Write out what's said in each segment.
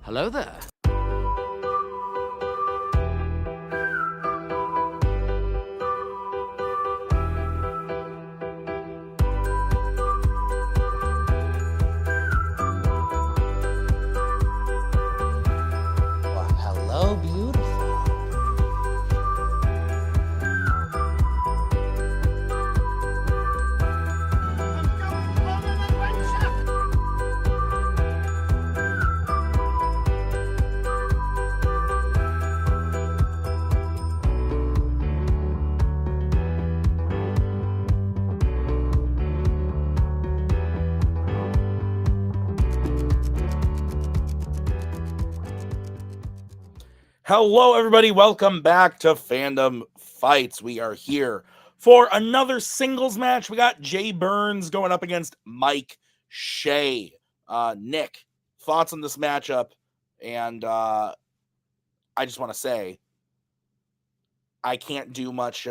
Hello there. Well, hello, beautiful. Hello, everybody. Welcome back to Fandom Fights. We are here for another singles match. We got Jay Burnz going up against Mike Shea. Nick, thoughts on this matchup? And I just want to say, I can't do much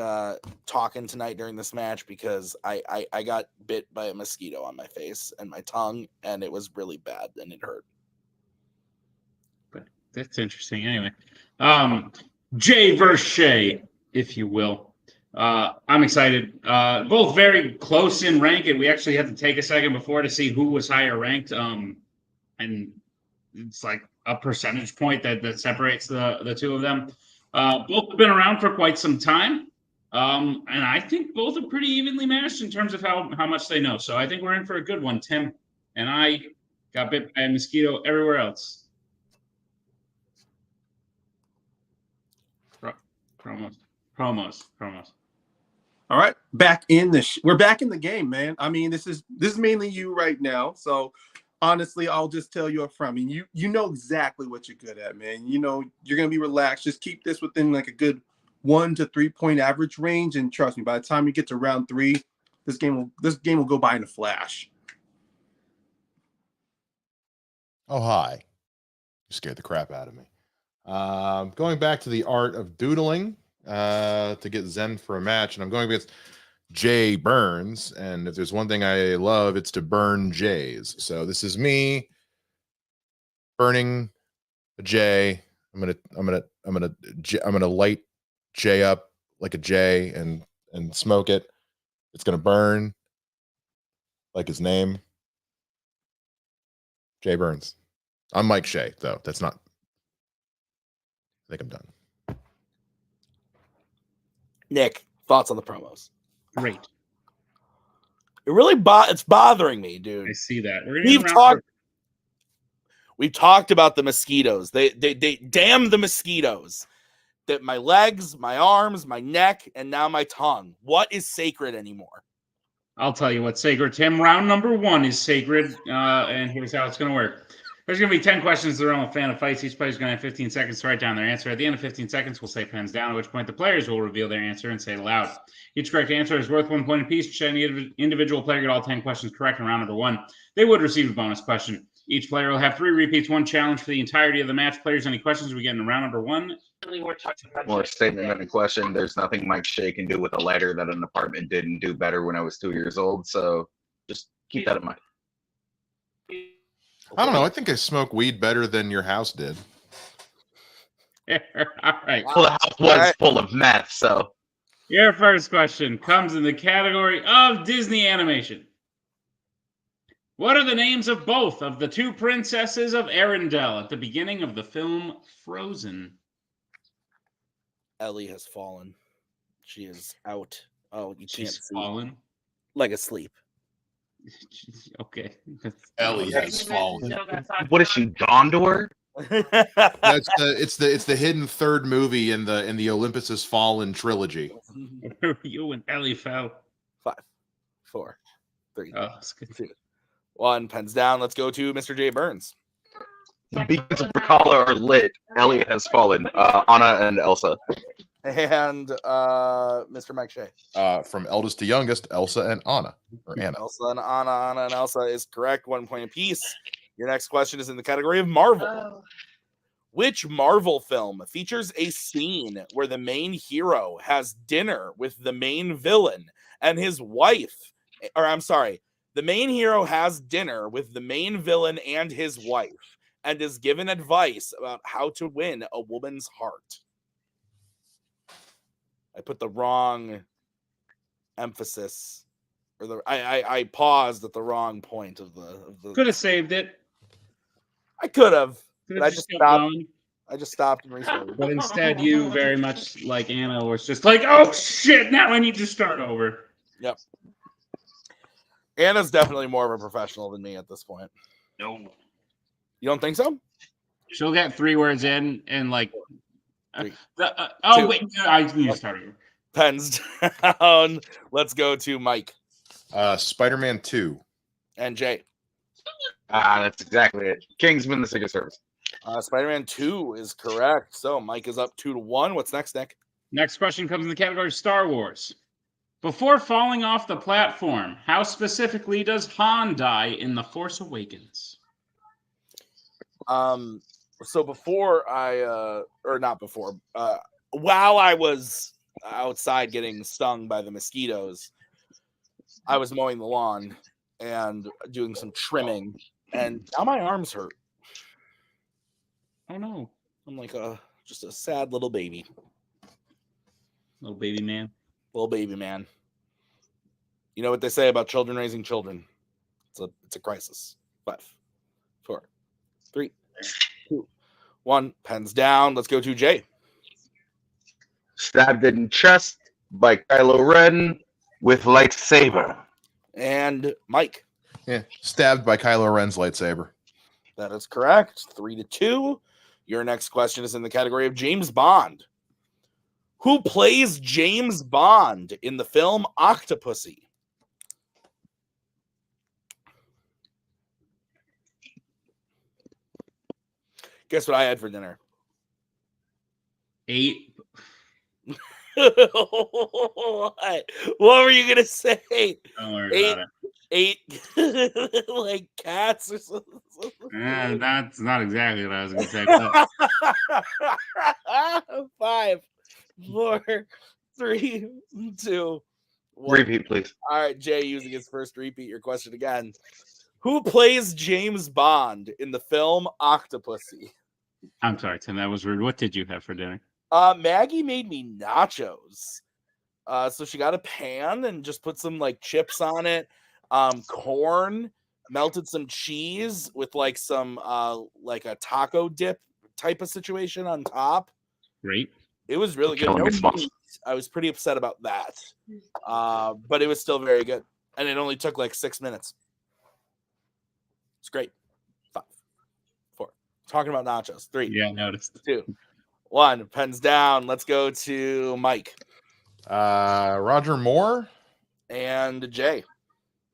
talking tonight during this match because I got bit by a mosquito on my face and my tongue, and it was really bad and it hurt. But that's interesting. Anyway, Jay versus Shea, if you will. I'm excited. Both very close in rank, and we actually had to take a second before to see who was higher ranked. And it's like a percentage point that separates the two of them. Both have been around for quite some time. And I think both are pretty evenly matched in terms of how much they know. So I think we're in for a good one. Tim and I got bit by a mosquito everywhere else. Promos. All right, we're back in the game, man. I mean, this is mainly you right now. So honestly, I'll just tell you up front. I mean, you know exactly what you're good at, man. You know you're gonna be relaxed. Just keep this within like a good 1 to 3 point average range, and trust me, by the time you get to round 3, this game will go by in a flash. Oh, hi. You scared the crap out of me. Going back to the art of doodling to get Zen for a match, and I'm going against Jay Burnz. And if there's one thing I love, it's to burn Jays. So this is me burning a J. I'm gonna light Jay up like a J and smoke it. It's gonna burn like his name, Jay Burnz. I'm Mike Shea, though. That's not. I think I'm done. Nick, thoughts on the promos? Great. It really it's bothering me, dude. I see that. We've talked about the mosquitoes. They damn the mosquitoes. That my legs, my arms, my neck, and now my tongue. What is sacred anymore? I'll tell you what's sacred, Tim. Round number 1 is sacred, and here's how it's going to work. There's going to be 10 questions to the realm of Fandom Fights. Each player is going to have 15 seconds to write down their answer. At the end of 15 seconds, we'll say pens down, at which point the players will reveal their answer and say it aloud. Each correct answer is worth 1 point apiece. Should any individual player get all 10 questions correct in round number 1, they would receive a bonus question. Each player will have 3 repeats, 1 challenge for the entirety of the match. Players, any questions we get in round number 1? More statement than a question. There's nothing Mike Shea can do with a lighter that an apartment didn't do better when I was 2 years old. So just keep that in mind. I don't know. I think I smoke weed better than your house did. All right. Well, the house was full of meth, so. Your first question comes in the category of Disney animation. What are the names of both of the 2 princesses of Arendelle at the beginning of the film Frozen? Ellie has fallen. She is out. Oh, you can't see. Fallen? Like asleep. Okay. Ellie has fallen. What is she, Gondor? It's the hidden third movie in the Olympus Has Fallen trilogy. You and Ellie fell. 5, 4, 3, Oh, that's good. 2, 1. Pens down. Let's go to Mr. Jay Burnz. The beacons of Bacala are lit. Ellie has fallen. Anna and Elsa. And Mr. Mike Shea. From eldest to youngest, Elsa and Anna. Or Anna. Elsa and Anna. Anna and Elsa is correct. 1 point apiece. Your next question is in the category of Marvel. Oh. Which Marvel film features a scene where the main hero has dinner with the main villain and his wife? Or I'm sorry, the main hero has dinner with the main villain and his wife, and is given advice about how to win a woman's heart? I put the wrong emphasis, or I paused at the wrong point of the. Could have saved it. I could have, but Could've I just just kept stopped. going. I just stopped and restarted. But instead, you very much like Anna was just like, oh shit, now I need to start over. Yep. Anna's definitely more of a professional than me at this point. No. You don't think so? She'll get 3 words in and like. Three. Oh, Two. wait, I need to start over. Pens down. Let's go to Mike Spider-Man 2. and Jay. That's exactly it. Kingsman: The Secret Service. Spider-Man 2 is correct. So Mike is up 2-1. What's next, Nick? Next question comes in the category of Star Wars. Before falling off the platform, how specifically does Han die in The Force Awakens? So before while I was outside getting stung by the mosquitoes, I was mowing the lawn and doing some trimming, and now my arms hurt. Oh no. I'm like just a sad little baby. Little baby man. Little baby man. You know what they say about children raising children? It's a crisis. 5, 4, 3, 2, 1. Pens down. Let's go to Jay. Stabbed in chest by Kylo Ren with lightsaber. And Mike. Yeah, stabbed by Kylo Ren's lightsaber. That is correct. 3-2. Your next question is in the category of James Bond. Who plays James Bond in the film Octopussy? Guess what I had for dinner? 8. What were you gonna say? Don't worry about it. 8 like cats or something? That's not exactly what I was going to say. But 5, 4, 3, 2, 1. Repeat, please. All right, Jay, using his first repeat your question again. Who plays James Bond in the film Octopussy? I'm sorry, Tim. That was rude. What did you have for dinner? Maggie made me nachos. So she got a pan and just put some like chips on it, corn, melted some cheese with like some like a taco dip type of situation on top. Great. It was really good. Killing No me, boss. meat. I was pretty upset about that. But it was still very good. And it only took like 6 minutes. It's great. 5, 4. Talking about nachos. 3, Yeah, I noticed. 2, 1. Pens down. Let's go to Mike Roger Moore. and Jay.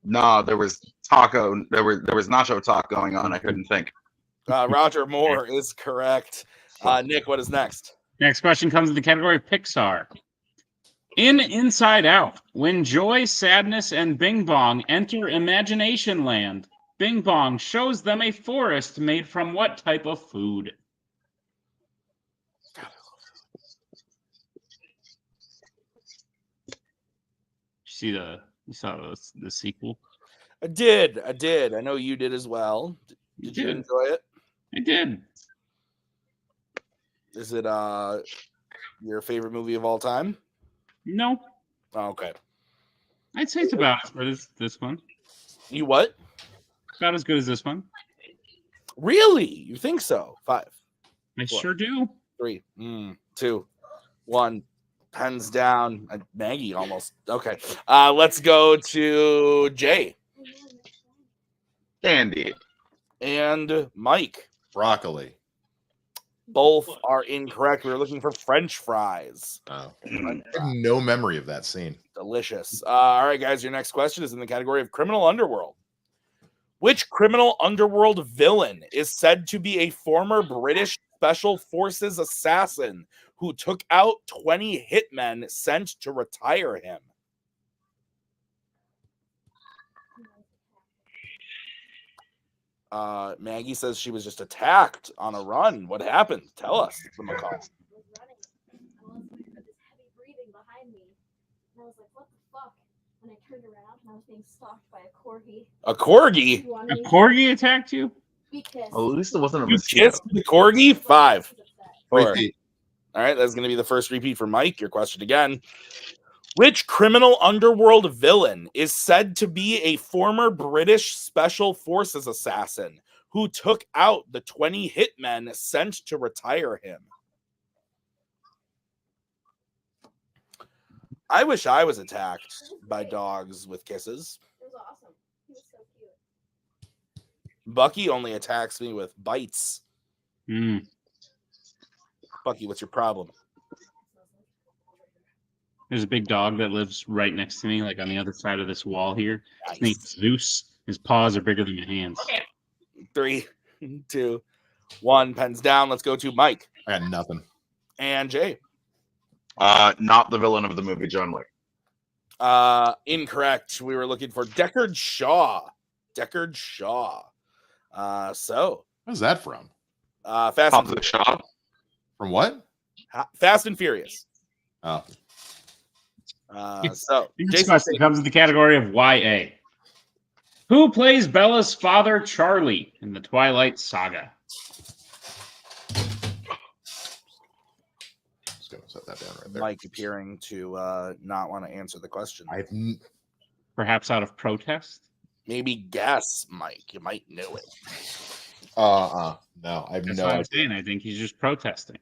No, there was taco. There was nacho talk going on. I couldn't think. Roger Moore is correct. Nick, what is next? Next question comes in the category of Pixar. In Inside Out, when joy, sadness, and Bing Bong enter Imagination Land, Bing Bong shows them a forest made from what type of food? You saw the sequel? I did. I know you did as well. Did you enjoy it? I did. Is it your favorite movie of all time? No, Oh, okay. I'd say it's about as good as this one. You what? About as good as this one. Really? You think so? 5, I What? sure do. 3, 2, 1. Pens down. Maggie almost. Okay. Let's go to Jay Candy. and Mike. Broccoli. Both are incorrect. We were looking for French fries. Oh. I have no memory of that scene. Delicious. All right, guys. Your next question is in the category of criminal underworld. Which criminal underworld villain is said to be a former British Special Forces assassin who took out 20 hitmen sent to retire him? Maggie says she was just attacked on a run. What happened? Tell us. From a call. I was running, and I felt this heavy breathing behind me. And I was like, what the fuck? And I turned around, and I was being stalked by a corgi. A corgi? He wanted A me- corgi attacked you? We kissed. Well, at least it wasn't a You mosquito. kissed the corgi? 5, 4. Repeat. All right, that's going to be the first repeat for Mike. Your question again. Which criminal underworld villain is said to be a former British Special Forces assassin who took out the 20 hitmen sent to retire him? I wish I was attacked by dogs with kisses. It was awesome. He was so cute. Bucky only attacks me with bites. Mm. Bucky, what's your problem? There's a big dog that lives right next to me, like on the other side of this wall here. His name's Zeus. His paws are bigger than my hands. 3, 2, 1. Pens down. Let's go to Mike I got nothing. and Jay. Not the villain of the movie John Wick. Incorrect. We were looking for Deckard Shaw. Deckard Shaw. Where's that from? Hobbs and Shaw. From what? Fast and Furious. Oh, So This Jason, question comes in the category of YA. Who plays Bella's father, Charlie, in the Twilight Saga? just gonna set that down right there. Mike appearing to not want to answer the question. I've Perhaps out of protest? Maybe guess, Mike. You might know it. no, I've That's no what I'm idea. saying. I think he's just protesting.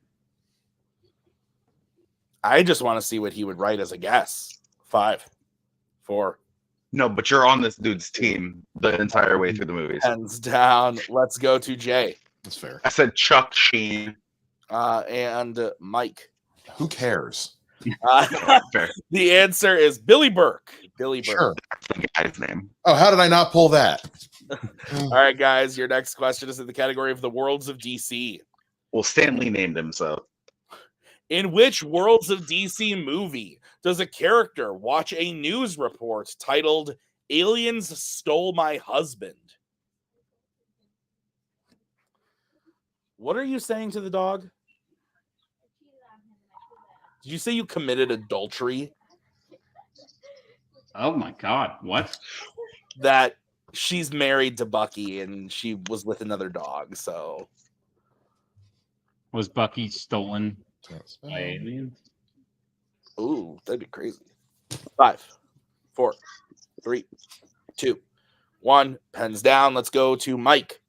I just want to see what he would write as a guess. 5, 4. No, but you're on this dude's team the entire way through the movies. Pens down. Let's go to Jay. That's fair. I said Chuck Sheen. And Mike. Who cares? Fair. The answer is Billy Burke. Billy Burke. Sure. That's the guy's name. Oh, how did I not pull that? All right, guys. Your next question is in the category of the worlds of DC. Well, Stanley named him, so. In which Worlds of DC movie does a character watch a news report titled Aliens Stole My Husband? What are you saying to the dog? I cheated on him and I did that. Did you say you committed adultery? Oh my God. What? That she's married to Bucky and she was with another dog, so Was Bucky stolen by aliens? ooh, that'd be crazy. 5, 4, 3, 2, 1. Pens down. Let's go to Mike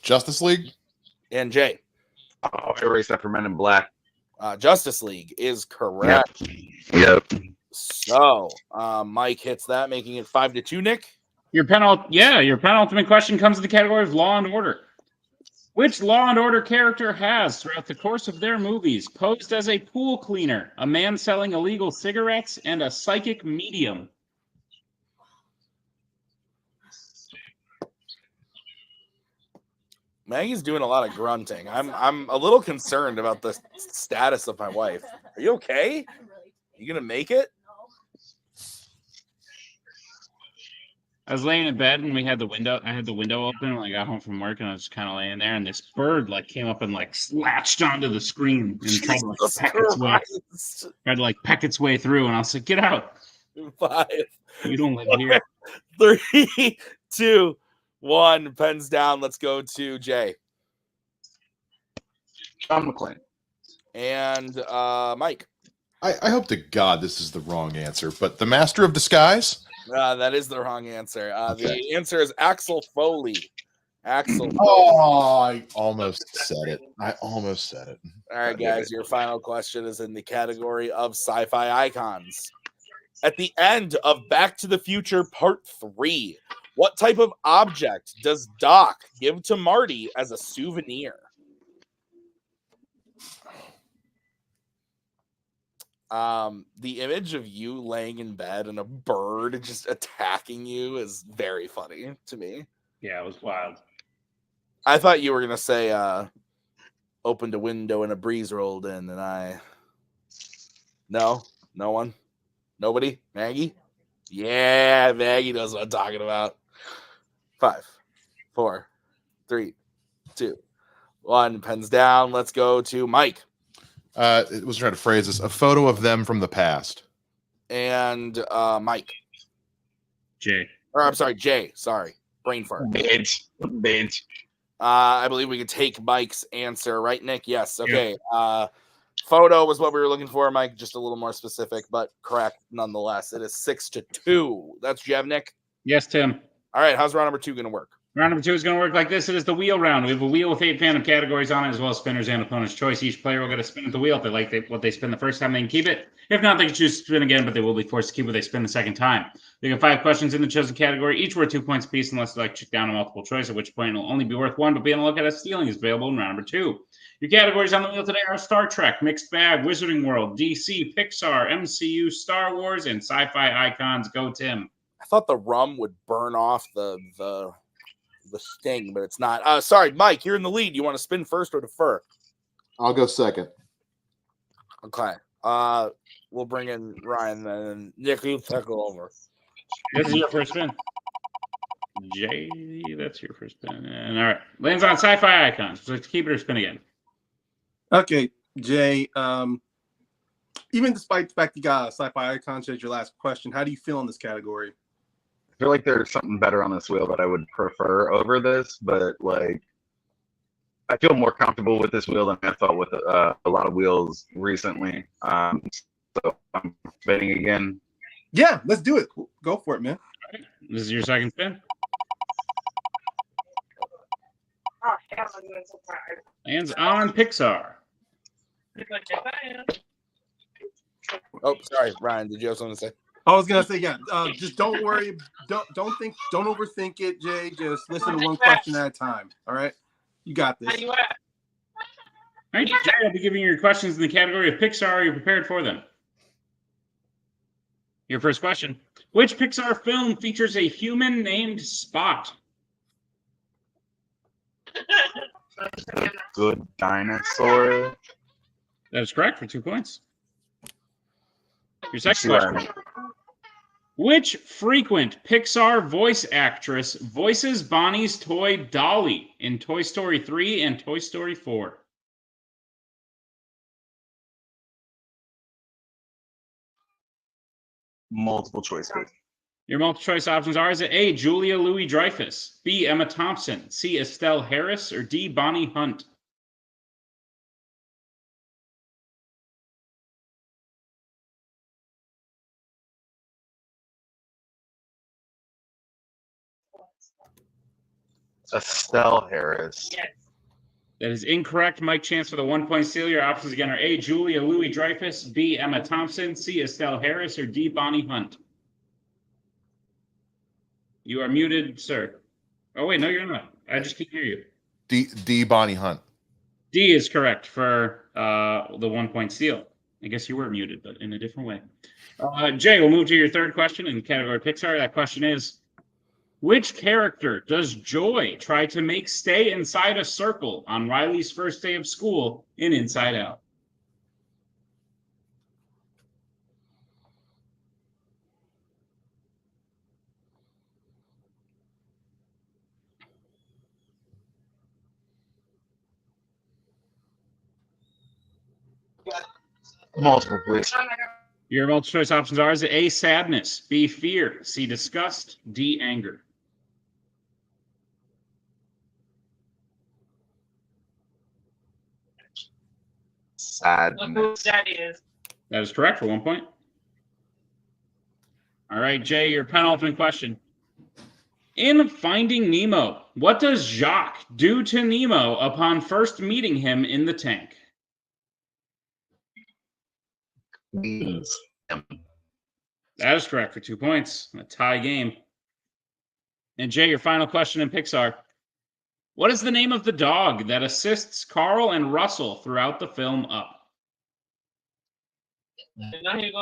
Justice League? and Jay. Oh, I erased that for Men in Black. Justice League is correct. Yep. So Mike hits that, making it 5-2. Nick. Your penultimate question comes in the category of Law and Order. Which Law and Order character has, throughout the course of their movies, posed as a pool cleaner, a man selling illegal cigarettes, and a psychic medium? Maggie's doing a lot of grunting. I'm a little concerned about the status of my wife. Are you okay? I'm really You gonna make it? no. I was laying in bed and I had the window open when I got home from work, and I was kind of laying there, and this bird came up and latched onto the screen and tried to Jesus peck its way, Christ. peck its way through, and I was like, "Get out! 5, You don't live here." 3, 2, 1. Pens down. Let's go to Jay John McClane. and Mike. I hope to God this is the wrong answer, but the Master of Disguise? That is the wrong answer. Okay. The answer is Axel Foley. Axel. Oh, I almost said it. All right, guys. Your final question is in the category of sci-fi icons. At the end of Back to the Future Part 3, what type of object does Doc give to Marty as a souvenir? The image of you laying in bed and a bird just attacking you is very funny to me. Yeah, it was wild. I thought you were gonna say opened a window and a breeze rolled in, and no one, nobody. Maggie, yeah, Maggie knows what I'm talking about. 5, 4, 3, 2, 1. Pens down. Let's go to Mike It was trying to phrase this. A photo of them from the past. and Mike. Jay. Or I'm sorry, Jay. Sorry, brain fart. Bitch. I believe we could take Mike's answer, right, Nick? Yes. Okay. Photo was what we were looking for, Mike. Just a little more specific, but correct nonetheless. It is 6-2. That's what you have, Nick. Yes, Tim. All right. How's round number 2 going to work? Round number 2 is going to work like this. It is the wheel round. We have a wheel with 8 fandom categories on it, as well as spinners and opponent's choice. Each player will get a spin at the wheel. If they like what they spin the first time, they can keep it. If not, they can choose to spin again, but they will be forced to keep what they spin the second time. They get 5 questions in the chosen category, each worth 2 points apiece, unless they like to check down a multiple choice, at which point it will only be worth 1, but be on the lookout as stealing is available in round number 2. Your categories on the wheel today are Star Trek, Mixed Bag, Wizarding World, DC, Pixar, MCU, Star Wars, and sci-fi icons. Go, Tim. I thought the rum would burn off the sting, but it's not. Sorry, Mike, you're in the lead. You want to spin first or defer? I'll go second. Okay. We'll bring in Ryan then. And Nick, you take over. This is your first spin. Jay, that's your first spin. And all right. Lands on sci-fi icons. So let's keep it or spin again. Okay, Jay. Even despite the fact you got sci-fi icons as your last question, how do you feel in this category? I feel like there's something better on this wheel that I would prefer over this, but like I feel more comfortable with this wheel than I thought with a lot of wheels recently. So I'm spinning again. Yeah, let's do it. Go for it, man. All right. This is your second spin. Lands on Pixar. Oh, sorry, Ryan. Did you have something to say? I was gonna say, yeah. Just don't worry. Don't overthink it, Jay. Just listen to one question at a time. All right, you got this. All right, Jay, I'll be giving you your questions in the category of Pixar. Are you prepared for them? Your first question: which Pixar film features a human named Spot? Good dinosaur. That is correct for 2 points. Your second question. Which frequent Pixar voice actress voices Bonnie's toy Dolly in Toy Story 3 and Toy Story 4? Multiple choice, please. Your multiple choice options are: is it A, Julia Louis-Dreyfus, B, Emma Thompson, C, Estelle Harris, or D, Bonnie Hunt? Estelle Harris. That is incorrect. Mike Chance for the 1 point steal. Your options again are A, Julia Louis-Dreyfus, B, Emma Thompson, C, Estelle Harris, or D, Bonnie Hunt. You are muted, sir. Oh, wait, no, you're not. I just can't hear you. D. Bonnie Hunt. D is correct for the 1 point steal. I guess you were muted, but in a different way. Jay, we'll move to your third question in the category Pixar. That question is, which character does Joy try to make stay inside a circle on Riley's first day of school in Inside Out? Multiple, please. Your multiple choice options are: is it A, sadness, B, fear, C, disgust, D, anger? Sadness. That is correct for 1 point. All right, Jay, your penultimate question. In Finding Nemo, what does Jacques do to Nemo upon first meeting him in the tank? Please. That is correct for 2 points. A tie game. And Jay, your final question in Pixar. What is the name of the dog that assists Carl and Russell throughout the film Up?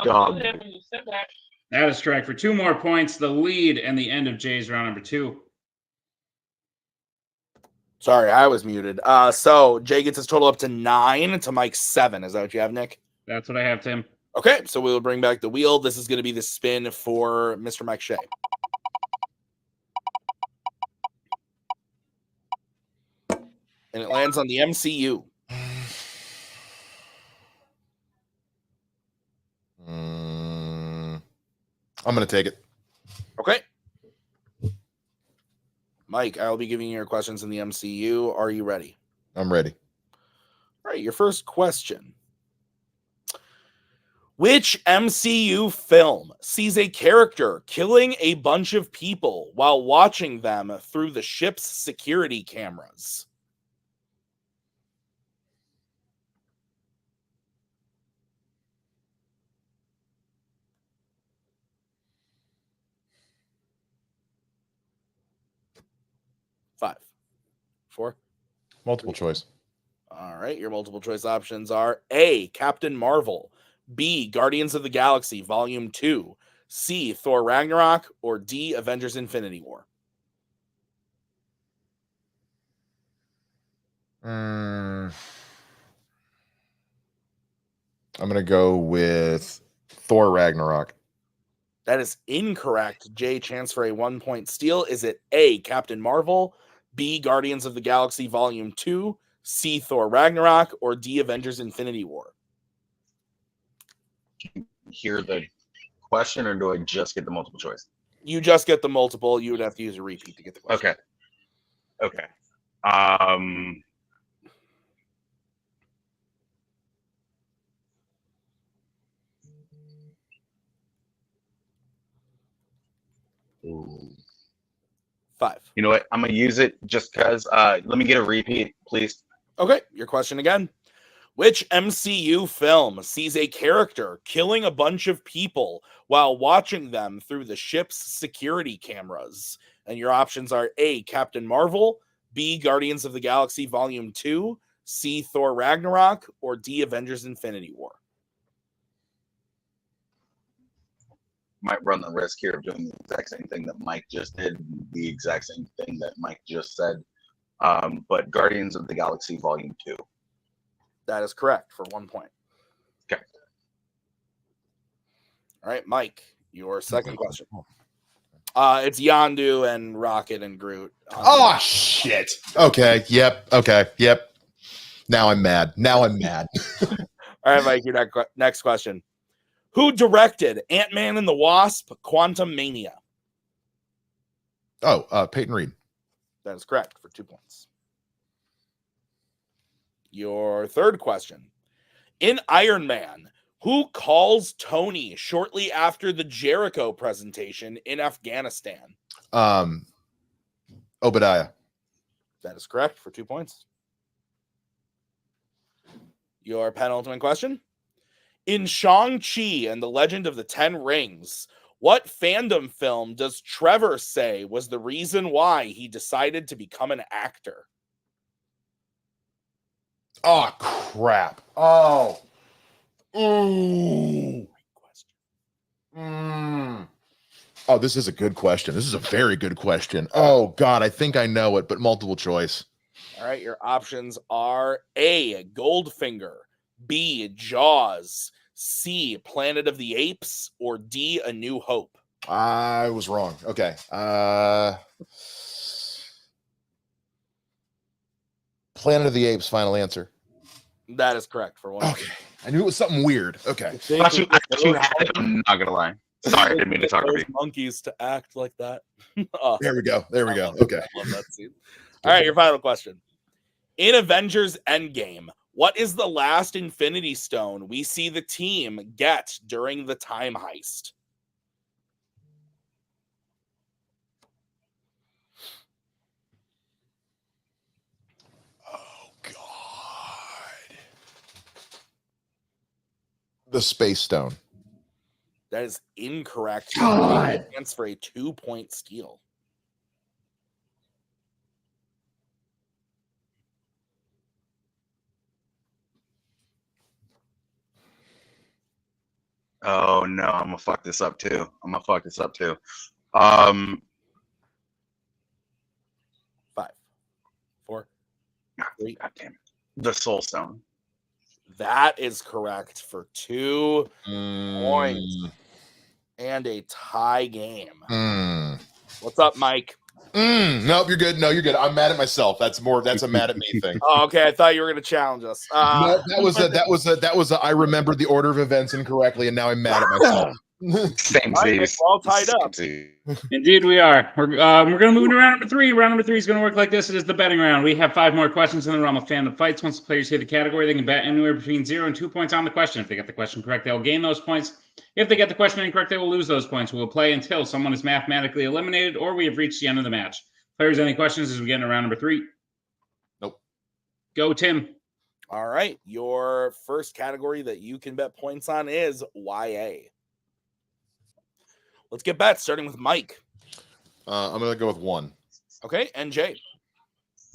Dog. That is correct for 2 more points. The lead and the end of Jay's round number 2. Sorry, I was muted. So Jay gets his total up to 9 to Mike's 7. Is that what you have, Nick? That's what I have, Tim. Okay, so we'll bring back the wheel. This is going to be the spin for Mr. Mike Shea. And it lands on the MCU. I'm going to take it. Okay. Mike, I'll be giving you your questions in the MCU. Are you ready? I'm ready. All right, your first question. Which MCU film sees a character killing a bunch of people while watching them through the ship's security cameras? Five, four. Multiple choice. All right, your multiple choice options are A, Captain Marvel, B, Guardians of the Galaxy Volume 2, C, Thor Ragnarok, or D, Avengers Infinity War. I'm going to go with Thor Ragnarok. That is incorrect. Jay, chance for a 1-point steal. Is it A, Captain Marvel, B, Guardians of the Galaxy Volume 2, C, Thor Ragnarok, or D, Avengers Infinity War? Hear the question, or do I just get the multiple choice? You just get the multiple. You would have to use a repeat to get the question. Okay. Ooh. 5. You know what? I'm gonna use it just because. Let me get a repeat, please. Okay, your question again. Which MCU film sees a character killing a bunch of people while watching them through the ship's security cameras? And your options are A, Captain Marvel, B, Guardians of the Galaxy Volume 2, C, Thor Ragnarok, or D, Avengers Infinity War. Might run the risk here of doing the exact same thing that Mike just did, the exact same thing that Mike just said. But Guardians of the Galaxy Volume 2. That is correct for 1 point. Okay. All right, Mike, your second question. It's Yondu and Rocket and Groot. Oh, shit. Okay. Yep. Okay. Yep. Now I'm mad. All right, Mike, your next question. Who directed Ant-Man and the Wasp: Quantumania? Oh, Peyton Reed. That is correct for 2 points. Your third question. In Iron Man, who calls Tony shortly after the Jericho presentation in Afghanistan? Obadiah. That is correct for 2 points. Your penultimate question. In Shang-Chi and the Legend of the Ten Rings, what fandom film does Trevor say was the reason why he decided to become an actor? Oh, crap. Oh. Ooh. Oh, this is a good question. This is a very good question. Oh, God, I think I know it, but multiple choice. All right, your options are A, Goldfinger, B, Jaws, C, Planet of the Apes, or D, A New Hope. I was wrong. Okay. Planet of the Apes, final answer. That is correct for 1 point. Okay. I knew it was something weird. Okay. I thought you had it. I'm not gonna lie. Sorry, I didn't mean to talk to you. Monkeys to act like that. There we go. Okay. I love that scene. All right, your final question. In Avengers Endgame, what is the last Infinity Stone we see the team get during the time heist? Oh, God. The Space Stone. That is incorrect. God. Chance for a 2-point steal. Oh no, I'm gonna fuck this up too. 5, 4, 3. God damn it. The Soul Stone. That is correct for 2 points and a tie game. What's up, Mike? Nope, you're good. No, you're good. I'm mad at myself. That's a mad at me thing. Oh, okay, I thought you were going to challenge us. No, that was a I remembered the order of events incorrectly, and now I'm mad at myself. Same All right, Nick, seas. we're all tied up. Indeed, we are. We're going to move to round number 3. Round number 3 is going to work like this. It is the betting round. We have 5 more questions in the realm of Fandom fights. Once the players hit the category, they can bet anywhere between 0 and 2 points on the question. If they get the question correct, they'll gain those points. If they get the question incorrect, they will lose those points. We will play until someone is mathematically eliminated or we have reached the end of the match. Players, any questions as we get into round number 3? Nope. Go, Tim. All right. Your first category that you can bet points on is YA. Let's get bets, starting with Mike. I'm going to go with 1. Okay, and Jay.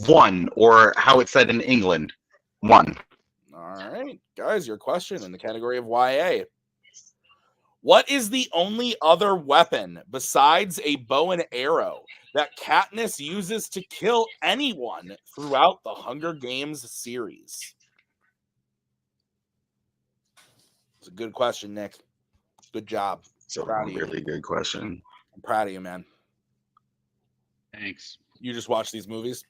1, or how it's said in England, 1. All right, guys, your question in the category of YA. What is the only other weapon besides a bow and arrow that Katniss uses to kill anyone throughout the Hunger Games series? It's a good question, Nick. Good job. So Proud of you. really good question. I'm proud of you, man. Thanks. You just watch these movies?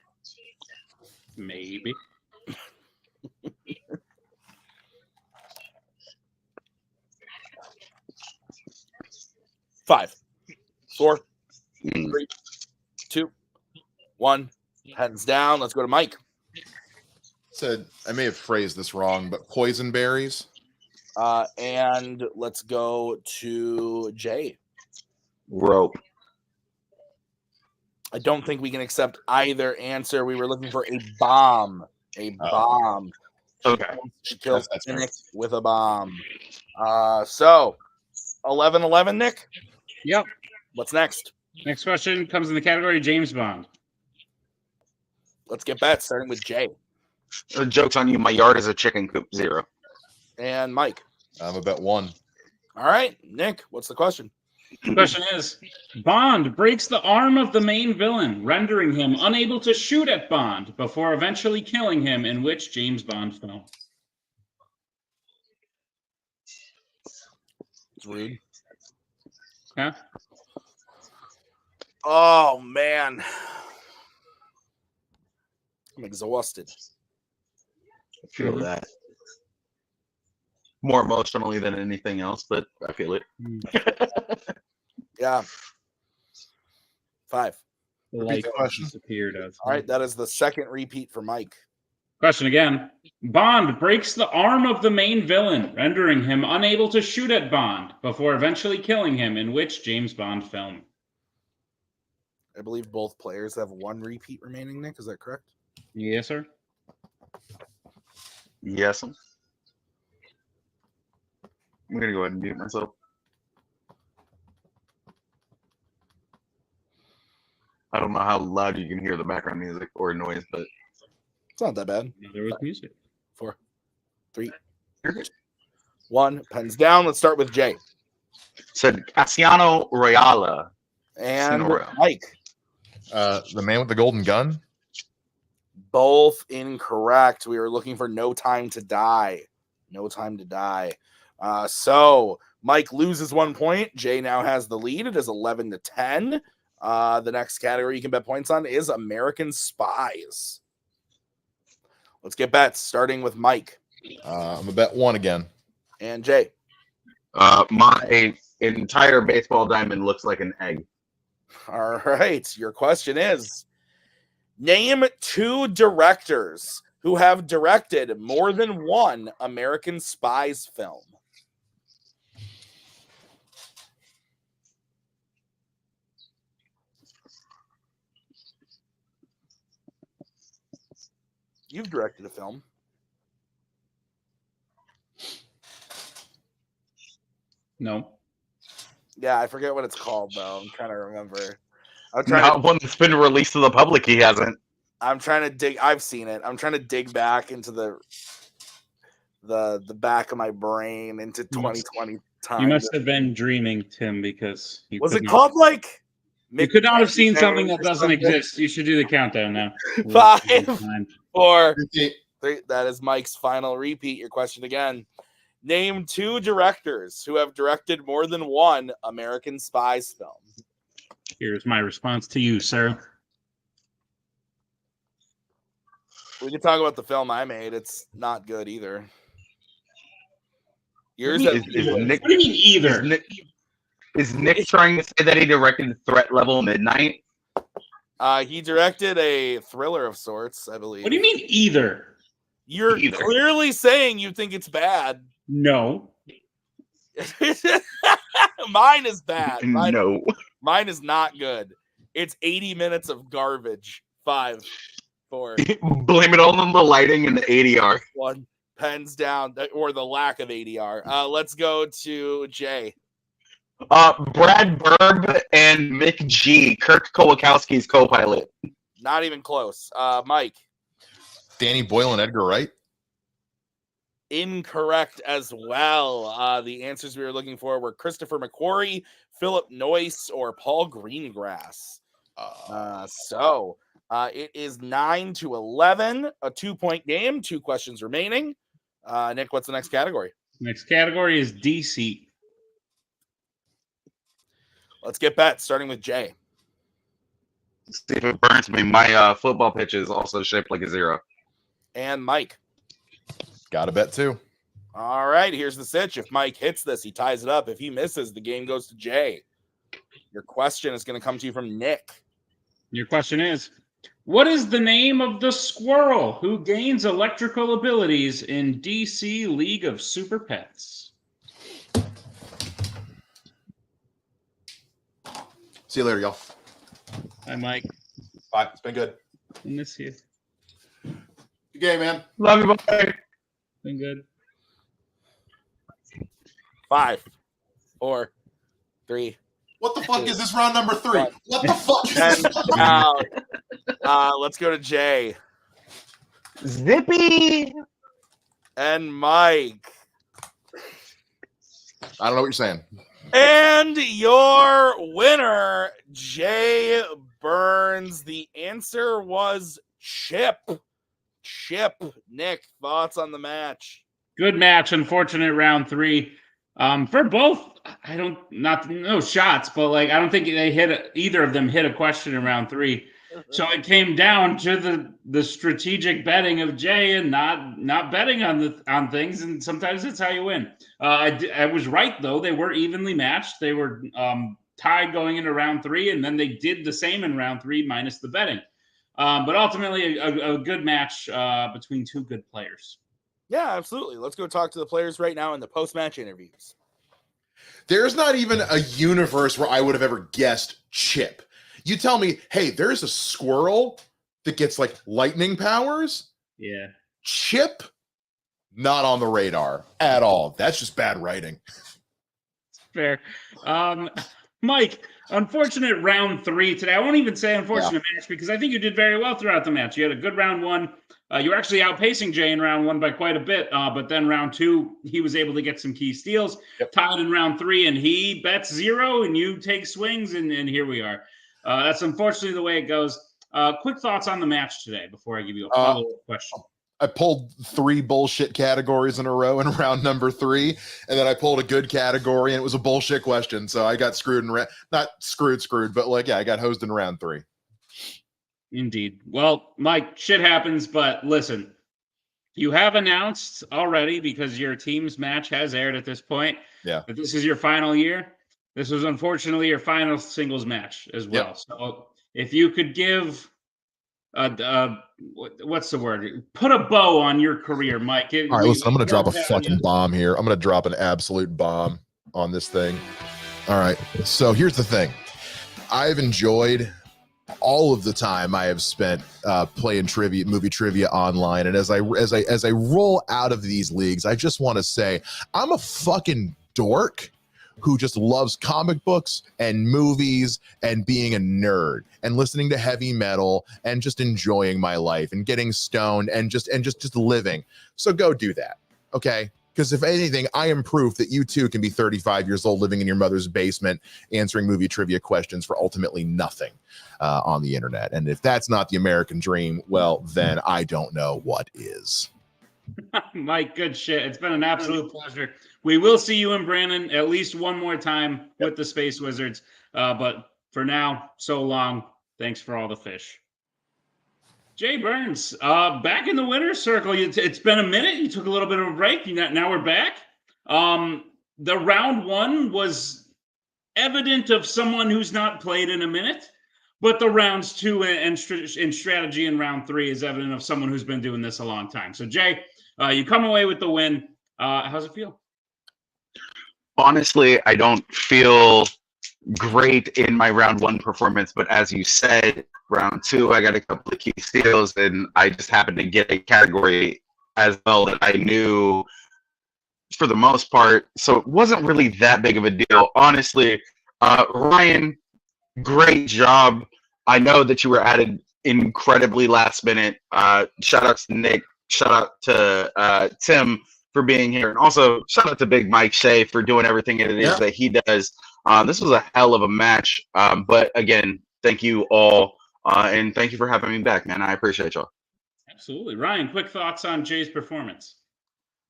Maybe. Five, 4, Mm. 3, 2, 1. Heads down. Let's go to Mike. Said I may have phrased this wrong, but poison berries. And let's go to Jay. Rope. I don't think we can accept either answer. We were looking for a bomb. A bomb. Okay. She kills That's fair. Nick with a bomb. So 11-11, Nick. Yep. What's next? Next question comes in the category James Bond. Let's get bets, starting with Jay The joke's on you. My yard is a chicken coop. 0. and Mike. I'm going to bet 1. All right, Nick, what's the question? The question is, Bond breaks the arm of the main villain, rendering him unable to shoot at Bond before eventually killing him in which James Bond film? It's rude. Huh? Oh, man. I'm exhausted. I feel that. More emotionally than anything else, but I feel it. Yeah. 5. The Repeat light the question. disappeared. All right, that is the second repeat for Mike. Question again. Bond breaks the arm of the main villain, rendering him unable to shoot at Bond before eventually killing him in which James Bond film? I believe both players have 1 repeat remaining, Nick. Is that correct? Yes, sir. Yes. I'm gonna go ahead and mute myself. I don't know how loud you can hear the background music or noise, but It's not that bad. There was music. 4, 3, you're good. 1. Pens down. Let's start with Jay. Said Cassiano Royale. And Sonora. Mike. The man with the golden gun. Both incorrect. We were looking for No Time to Die. No Time to Die. So Mike loses 1 point. Jay now has the lead. It is 11-10. The next category you can bet points on is American Spies. Let's get bets, starting with Mike I'm going to bet 1 again. and Jay. My entire baseball diamond looks like an egg. All right. Your question is, name 2 directors who have directed more than 1 American Spies film. You've directed a film. No. Yeah, I forget what it's called though. I'm trying to remember. I'm trying Not one that's been released to the public. He hasn't. I'm trying to dig. I've seen it. I'm trying to dig back into the back of my brain into 2020 time. You must have been dreaming, Tim, because you Was could it not- called like? You could not have seen something that or doesn't something? exist. You should do the countdown now. 5, 4, Repeat. 3. That is Mike's final repeat. Your question again. Name 2 directors who have directed more than 1 American Spies film. Here's my response to you, sir. We can talk about the film I made. It's not good either. Yours Is Nick, What do you mean either? is Nick, Is Nick trying to say that he directed Threat Level Midnight? He directed a thriller of sorts, I believe. What do you mean either? You're Either. clearly saying you think it's bad. No. Mine is bad. No. Mine is not good. It's 80 minutes of garbage. 5, 4, Blame it all on the lighting and the ADR. 1. Pens down, or the lack of ADR. Let's go to Jay. Brad Burb and Mick G, Kirk Kowalkowski's co-pilot. Not even close. Mike. Danny Boyle and Edgar Wright. Incorrect as well. The answers we were looking for were Christopher McQuarrie, Philip Noyce, or Paul Greengrass. So it is 9-11, a 2-point game, 2 questions remaining. Nick, what's the next category? Next category is DC. Let's get bets, starting with Jay. See if it burns me. My football pitch is also shaped like a 0. And Mike. Got to bet too. All right, here's the sitch. If Mike hits this, he ties it up. If he misses, the game goes to Jay. Your question is going to come to you from Nick. Your question is, what is the name of the squirrel who gains electrical abilities in DC League of Super Pets? See you later, y'all. Hi, Mike. Bye. It's been good. I miss you. Good game, man. Love you, boy. Been good. 5, 4, 3. What the fuck is this round number 3? What the fuck is And this? let's go to Jay Zippy. and Mike. I don't know what you're saying. And your winner, Jay Burnz. The answer was Chip. Chip. Nick, thoughts on the match? Good match. Unfortunate round 3. For both, no shots, but like I don't think either of them hit a question in round 3. So it came down to the strategic betting of Jay and not betting on things, and sometimes that's how you win. I was right though; they were evenly matched. They were tied going into round 3, and then they did the same in round 3 minus the betting. But ultimately, a good match between 2 good players. Yeah, absolutely. Let's go talk to the players right now in the post-match interviews. There's not even a universe where I would have ever guessed Chip. You tell me, hey, there's a squirrel that gets like lightning powers. Yeah. Chip, not on the radar at all. That's just bad writing. Fair. Mike, unfortunate round 3 today. I won't even say unfortunate match because I think you did very well throughout the match. You had a good round 1. You were actually outpacing Jay in round 1 by quite a bit, but then round 2, he was able to get some key steals. Yep. Tied in round 3, and he bets 0, and you take swings, and here we are. That's unfortunately the way it goes. Quick thoughts on the match today before I give you a follow-up question. I pulled 3 bullshit categories in a row in round number 3, and then I pulled a good category, and it was a bullshit question. So I got screwed not screwed, but like, yeah, I got hosed in round 3. Indeed. Well, Mike, shit happens, but listen, you have announced already, because your team's match has aired at this point, that this is your final year. This was unfortunately your final singles match as well. Yep. So if you could give what's the word? Put a bow on your career, Mike. All right, listen, I'm going to drop a fucking bomb here. I'm going to drop an absolute bomb on this thing. All right, so here's the thing. I've enjoyed all of the time I have spent playing movie trivia online, and as I roll out of these leagues, I just want to say I'm a fucking dork who just loves comic books and movies and being a nerd and listening to heavy metal and just enjoying my life and getting stoned and just living. So go do that, okay? Because if anything, I am proof that you too can be 35 years old living in your mother's basement answering movie trivia questions for ultimately nothing on the internet. And if that's not the American dream, well, then I don't know what is. Mike, good shit. It's been an absolute pleasure. We will see you in Brandon at least one more time with the Space Wizards. But for now, so long. Thanks for all the fish. Jay Burnz, back in the winner's circle. It's been a minute. You took a little bit of a break. Now we're back. The round 1 was evident of someone who's not played in a minute, but the rounds 2 and strategy in round 3 is evident of someone who's been doing this a long time. So Jay, you come away with the win. How's it feel? Honestly, I don't feel great in my round 1 performance, but as you said, round 2, I got a couple of key steals, and I just happened to get a category as well that I knew for the most part, so it wasn't really that big of a deal. Honestly, Ryan, great job. I know that you were added incredibly last minute. Shout out to Nick, shout out to Tim for being here, and also shout out to Big Mike Shea for doing everything it is that he does. This was a hell of a match, but again, thank you all, and thank you for having me back, man. I appreciate y'all. Absolutely. Ryan, quick thoughts on Jay's performance?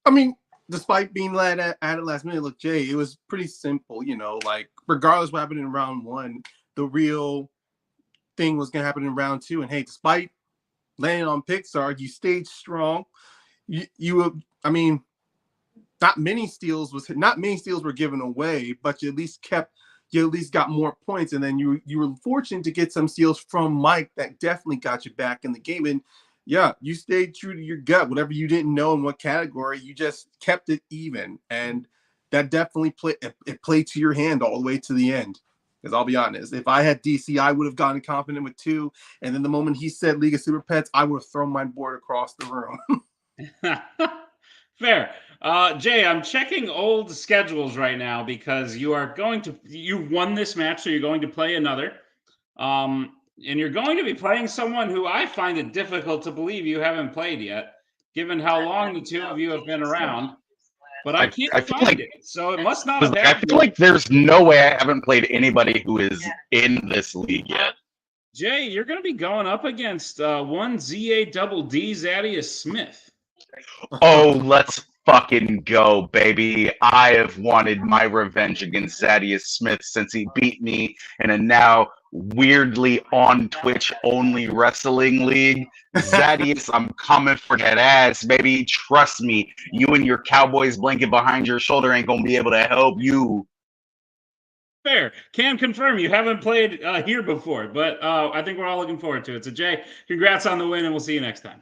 I mean, despite being added last minute, look, Jay, it was pretty simple, you know, like regardless what happened in round 1, the real thing was going to happen in round 2. And hey, despite landing on Pixar, you stayed strong. I mean, not many steals were given away, but you at least got more points. And then you were fortunate to get some steals from Mike that definitely got you back in the game. And yeah, you stayed true to your gut. Whatever you didn't know in what category, you just kept it even. And that definitely played to your hand all the way to the end. Because I'll be honest, if I had DC, I would have gotten confident with 2. And then the moment he said League of Super Pets, I would have thrown my board across the room. Fair. Jay, I'm checking old schedules right now because you won this match, so you're going to play another. And you're going to be playing someone who I find it difficult to believe you haven't played yet, given how long the two of you have been around. But I can't find it, so it must not have I happened. feel like there's no way I haven't played anybody who is in this league yet. Jay, you're going to be going up against one ZA Double D Zadius Smith. Oh, let's fucking go, baby. I have wanted my revenge against Zadius Smith since he beat me in a now weirdly on Twitch only wrestling league. Zadius, I'm coming for that ass, baby. Trust me, you and your Cowboys blanket behind your shoulder ain't gonna be able to help you. Fair. Can confirm you haven't played here before, but I think we're all looking forward to it. So Jay, congrats on the win, and we'll see you next time.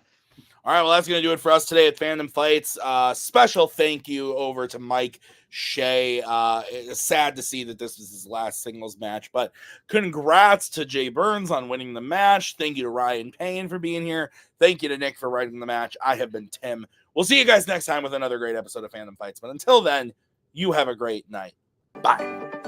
All right, well, that's going to do it for us today at Fandom Fights. Special thank you over to Mike Shea. It's sad to see that this was his last singles match, but congrats to Jay Burnz on winning the match. Thank you to Ryan Payne for being here. Thank you to Nick for writing the match. I have been Tim. We'll see you guys next time with another great episode of Fandom Fights. But until then, you have a great night. Bye.